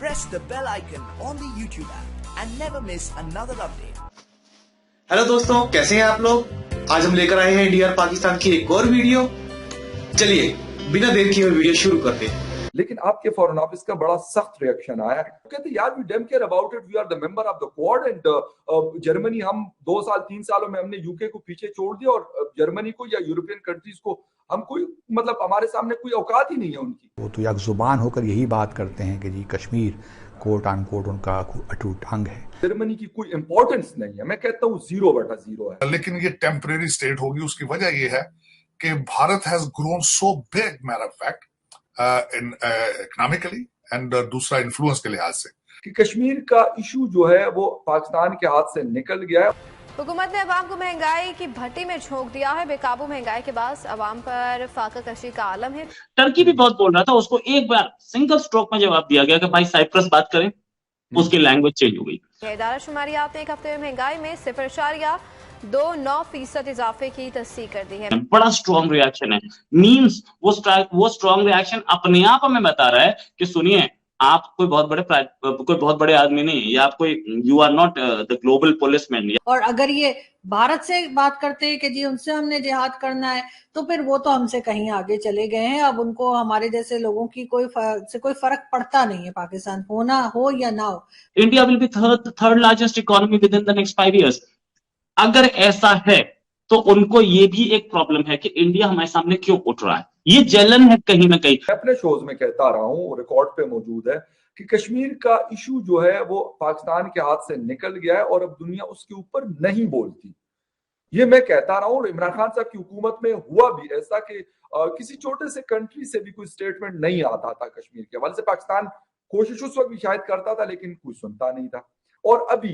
press the bell icon on the YouTube app and never miss another update. Hello दोस्तों, कैसे हैं आप लोग। आज हम लेकर आए हैं इंडिया और पाकिस्तान की एक और वीडियो। चलिए बिना देर किए हुए वीडियो शुरू करते हैं। लेकिन आपके फॉरेन ऑफिस का बड़ा सख्त रिएक्शन आया है। कहते यार we damn care about it, we are the member of the Quad and Germany, हम 2-3 सालों में हमने यूके को पीछे छोड़ दिया और जर्मनी को या यूरोपियन कंट्रीज को हम कोई मतलब हमारे सामने कोई औकात ही नहीं है उनकी। वो तो एक जुबान होकर यही बात करते हैं कि जी कश्मीर कोट ऑन कोट उनका अटूट अंग है। जर्मनी की कोई इंपॉर्टेंस नहीं है, मैं कहता हूँ 0/0 है। लेकिन ये टेम्परेरी स्टेट होगी। उसकी वजह ये है कि Bharat has grown so big, matter of fact, in economically and दूसरा इन्फ्लुएंस के लिहाज से कि कश्मीर का इशू जो है वो पाकिस्तान के हाथ से निकल गया है। हुकूमत ने अवाम को महंगाई की भट्टी में झोंक दिया है। बेकाबू महंगाई के बाद अवाम पर फाका कशी का आलम है। टर्की भी बहुत बोल रहा था, उसको एक बार सिंगल स्ट्रोक में जवाब दिया गया कि भाई साइप्रस बात करें, उसकी लैंग्वेज चेंज हो गई। इदारा शुमारियात ने एक हफ्ते में महंगाई में 0.29% इजाफे की तस्दीक कर दी है। बड़ा स्ट्रॉन्ग रिएक्शन है। मींस वो स्ट्रॉन्ग रिएक्शन अपने आप हमें बता रहा है कि सुनिए, आप कोई बहुत बड़े आदमी नहीं, या आप कोई you are not the global policeman. और अगर ये भारत से बात करते हैं कि जी उनसे हमने जिहाद करना है, तो फिर वो तो हमसे कहीं आगे चले गए हैं। अब उनको हमारे जैसे लोगों की कोई फर्क पड़ता नहीं है, पाकिस्तान होना हो या ना हो। India will be third largest economy with in the next 5 years। अगर ऐसा है तो उनको ये भी एक प्रॉब्लम है कि इंडिया हमारे सामने क्यों उठ रहा है। ये जलन है कहीं ना कहीं। अपने शोज में कहता रहा हूं, रिकॉर्ड पे मौजूद है कि कश्मीर का इशू जो है वो पाकिस्तान के हाथ से निकल गया है और अब दुनिया उसके ऊपर नहीं बोलती। ये मैं कहता रहा हूं। इमरान खान साहब की हुकूमत में हुआ भी ऐसा कि किसी छोटे से कंट्री से भी कोई स्टेटमेंट नहीं आता था कश्मीर के हवाले से। पाकिस्तान कोशिश उस वक्त भी शायद करता था लेकिन कोई सुनता नहीं था। और अभी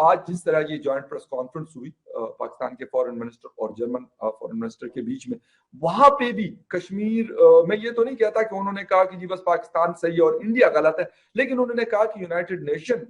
आज जिस तरह ये जॉइंट प्रेस कॉन्फ्रेंस हुई पाकिस्तान के फॉरेन मिनिस्टर और जर्मन फॉरेन मिनिस्टर के बीच में, वहां पे भी कश्मीर मैं ये तो नहीं कहता कि उन्होंने कहा कि जी बस पाकिस्तान सही है और इंडिया गलत है, लेकिन उन्होंने कहा कि यूनाइटेड नेशन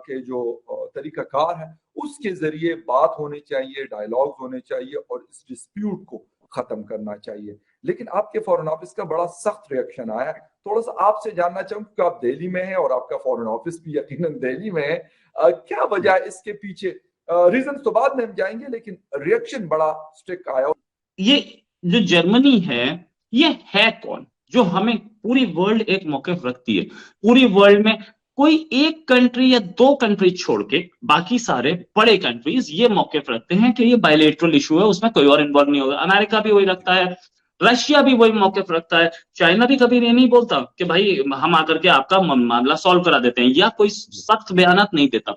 के जो तरीकाकार है उसके जरिए बात होनी चाहिए, डायलॉग होने चाहिए और इस डिस्प्यूट को खत्म करना चाहिए। लेकिन आपके फॉरेन ऑफिस का बड़ा सख्त रिएक्शन आया है। थोड़ा सा आपसे जानना चाहूंगा कि आप दिल्ली में हैं और आपका फॉरेन ऑफिस भी यकीनन दिल्ली में है, क्या वजह है इसके पीछे? रीजन तो बाद में हम जाएंगे, लेकिन रिएक्शन बड़ा स्ट्रिक्ट आया। ये जो जर्मनी है, ये है कौन जो हमें पूरी वर्ल्ड एक मौक़िफ़ रखती है? पूरी वर्ल्ड में कोई एक कंट्री या 2 कंट्री छोड़ के बाकी सारे बड़े कंट्रीज ये मौक़िफ़ रखते हैं कि ये बायलैटरल इशू है, उसमें कोई और इन्वॉल्व नहीं होगा। अमेरिका भी वही रखता है, रशिया भी वही मौक़िफ़ रखता है, चाइना भी कभी ये नहीं बोलता कि भाई हम आकर के आपका मामला सॉल्व करा देते हैं, या कोई सख्त बयानात नहीं देता।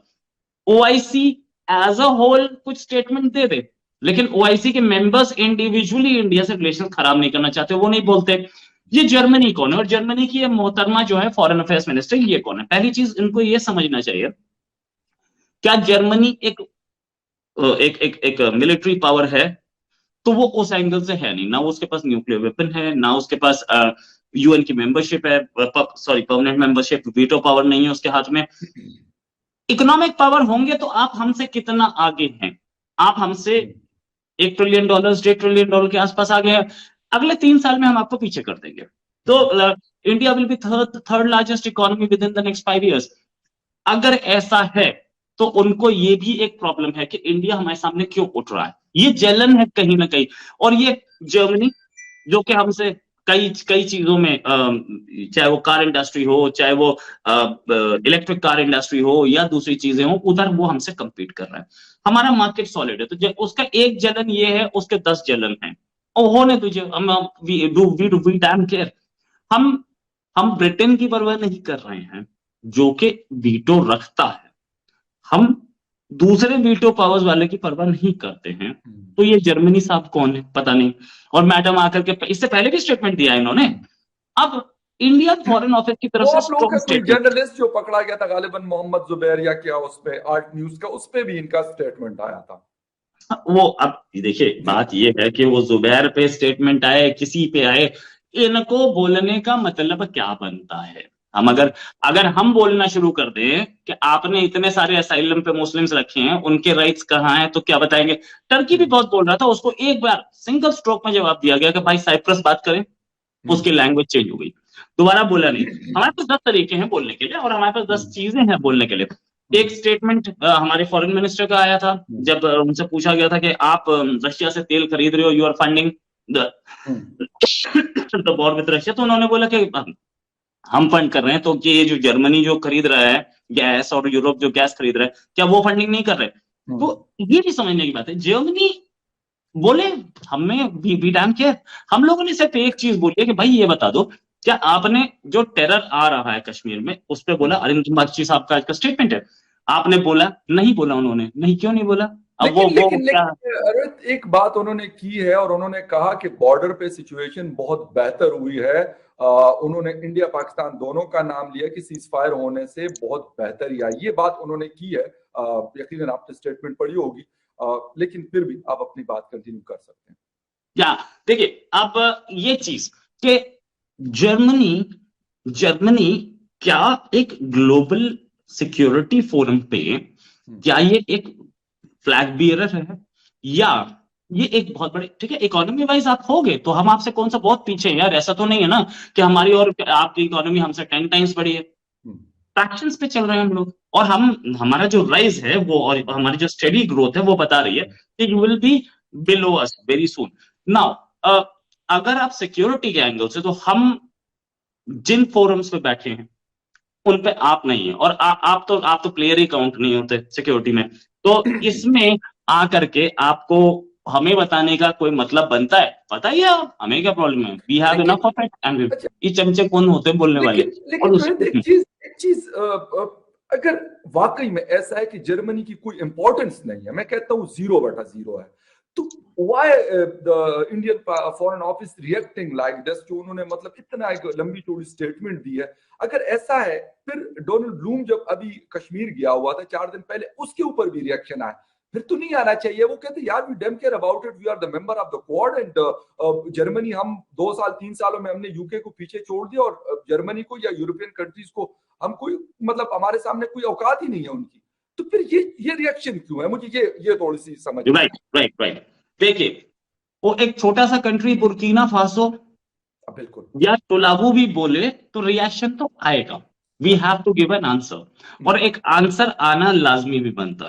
ओआईसी एज अ होल कुछ स्टेटमेंट दे दे, लेकिन ओआईसी के मेंबर्स इंडिविजुअली इंडिया से रिलेशन खराब नहीं करना चाहते, वो नहीं बोलते। ये जर्मनी कौन है? और जर्मनी की ये मोहतरमा जो है फॉरेन अफेयर्स मिनिस्टर, ये कौन है? पहली चीज इनको ये समझना चाहिए, क्या जर्मनी एक मिलिट्री पावर है? तो वो उस एंगल से है नहीं। ना उसके पास न्यूक्लियर वेपन है, ना उसके पास यूएन की मेंबरशिप है, परमानेंट मेंबरशिप, वीटो पावर नहीं है उसके हाथ में। इकोनॉमिक पावर होंगे तो आप हमसे कितना आगे हैं? आप हमसे $1 ट्रिलियन, $1 ट्रिलियन के आसपास आगे हैं। अगले 3 साल में हम आपको पीछे कर देंगे। तो India will be third largest economy with in the next 5 years। अगर ऐसा है तो उनको ये भी एक प्रॉब्लम है कि इंडिया हमारे सामने क्यों उठ रहा है। ये जलन है कहीं ना कहीं। और ये जर्मनी जो कि हमसे कई चीजों में, चाहे वो कार इंडस्ट्री हो, चाहे वो इलेक्ट्रिक कार इंडस्ट्री हो या दूसरी चीजें हो, उधर वो हमसे compete कर रहा है। हमारा मार्केट सॉलिड है, तो उसका एक जलन ये है, उसके 10 जलन है। और होने तुझे वी डैम केयर। हम ब्रिटेन की परवाह नहीं कर रहे हैं जो कि वीटो रखता है, हम दूसरे वीटो पावर्स वाले की परवाह नहीं करते हैं। तो ये जर्मनी साहब कौन है? पता नहीं। और मैडम आकर के इससे पहले भी स्टेटमेंट दिया इन्होंने। अब इंडिया फॉरेन ऑफिस की तरफ से जर्नलिस्ट जो पकड़ा गया था गालिबन मोहम्मद जुबैर या क्या, उस पे आर्ट न्यूज का, उस पे भी इनका स्टेटमेंट आया था। वो अब देखिए, बात ये है कि वो जुबैर पे स्टेटमेंट आए, किसी पे आए, इनको बोलने का मतलब क्या बनता है? हम अगर हम बोलना शुरू कर दें कि आपने इतने सारे असाइलम पे मुस्लिम्स रखे हैं, उनके राइट्स कहाँ हैं, तो क्या बताएंगे? टर्की भी बहुत बोल रहा था, उसको एक बार सिंगल स्ट्रोक में जवाब दिया गया कि भाई साइप्रस बात करें, उसकी लैंग्वेज चेंज हो गई। दोबारा बोला नहीं। हमारे पास 10 तरीके हैं बोलने के लिए और हमारे पास 10 चीजें हैं बोलने के लिए। एक स्टेटमेंट हमारे फॉरेन मिनिस्टर का आया था जब उनसे पूछा गया था कि आप रशिया से तेल खरीद रहे हो, you are funding the war with Russia, तो उन्होंने बोला कि हम फंड कर रहे हैं, तो कि ये जो जर्मनी जो खरीद रहा है गैस और यूरोप जो गैस खरीद रहा है, क्या वो फंडिंग नहीं कर रहे? तो ये भी समझने की बात है। जर्मनी बोले हमें भी डैम केयर, हम लोगों ने सिर्फ एक चीज बोली है कि भाई ये बता दो क्या आपने जो टेरर आ रहा है कश्मीर में उस पर बोला? अरिंदम बागची साहब का आज का स्टेटमेंट है, आपने बोला नहीं? बोला उन्होंने नहीं, क्यों नहीं बोला? अब लेकिन अरोहित एक बात उन्होंने की है और उन्होंने कहा कि बॉर्डर पे सिचुएशन बहुत बेहतर हुई है। उन्होंने इंडिया पाकिस्तान दोनों का नाम लिया कि सीज फायर होने से बहुत बेहतरी आई, ये बात उन्होंने की है। यकीनन आपने स्टेटमेंट पढ़ी होगी, लेकिन फिर भी आप अपनी बात कंटिन्यू कर सकते हैं। या देखिए अब ये चीज कि जर्मनी क्या एक ग्लोबल सिक्योरिटी फोरम पे क्या ये एक फ्लैग बियरर है या ये एक बहुत बड़े, ठीक है इकोनॉमी वाइज आप होगे तो हम आपसे कौन सा बहुत पीछे हैं यार, ऐसा तो नहीं है ना कि हमारी और आपकी इकोनॉमी हमसे 10 टाइम्स बड़ी है। फ्रैक्शंस पे चल रहे हैं हम लोग और हमारा जो राइज है वो और हमारी जो स्टेडी ग्रोथ है वो बता रही है कि you will be below us very soon. Now अगर आप सिक्योरिटी के एंगल से, तो हम जिन फोरम्स पे बैठे हैं उन पे आप नहीं है और आप तो प्लेयर ही काउंट नहीं होते सिक्योरिटी में, तो इसमें आकर के आपको हमें बताने का कोई मतलब बनता है? बताइए आप, हमें क्या प्रॉब्लम है? We have enough of it and ये चमचे कौन होते हैं बोलने वाले? लेकिन एक चीज अगर वाकई में ऐसा है कि जर्मनी की कोई इंपॉर्टेंस नहीं है, मैं कहता हूं 0/0 है, तो why the Indian foreign office reacting like this, जो उन्होंने मतलब इतना एक लंबी चौड़ी स्टेटमेंट दी है। अगर ऐसा है फिर डोनाल्ड ब्लूम जब अभी कश्मीर गया हुआ था 4 दिन पहले, उसके ऊपर भी रिएक्शन आया, फिर तो नहीं आना चाहिए। वो कहते यार we don't care about it, we are the member of the Quad and Germany, हम 2 साल 3 सालों में हमने यूके को पीछे छोड़ दिया और जर्मनी को या यूरोपियन कंट्रीज को हम कोई मतलब हमारे सामने कोई औकात ही नहीं है उनकी। तो फिर ये रिएक्शन क्यों है? मुझे ये थोड़ी सी समझ। राइट देखिए वो एक छोटा सा कंट्री बुर्किना फासो बिल्कुल या टोलाबू भी बोले तो रिएक्शन तो आएगा। We have to give an answer और एक आंसर आना लाजमी भी बनता है।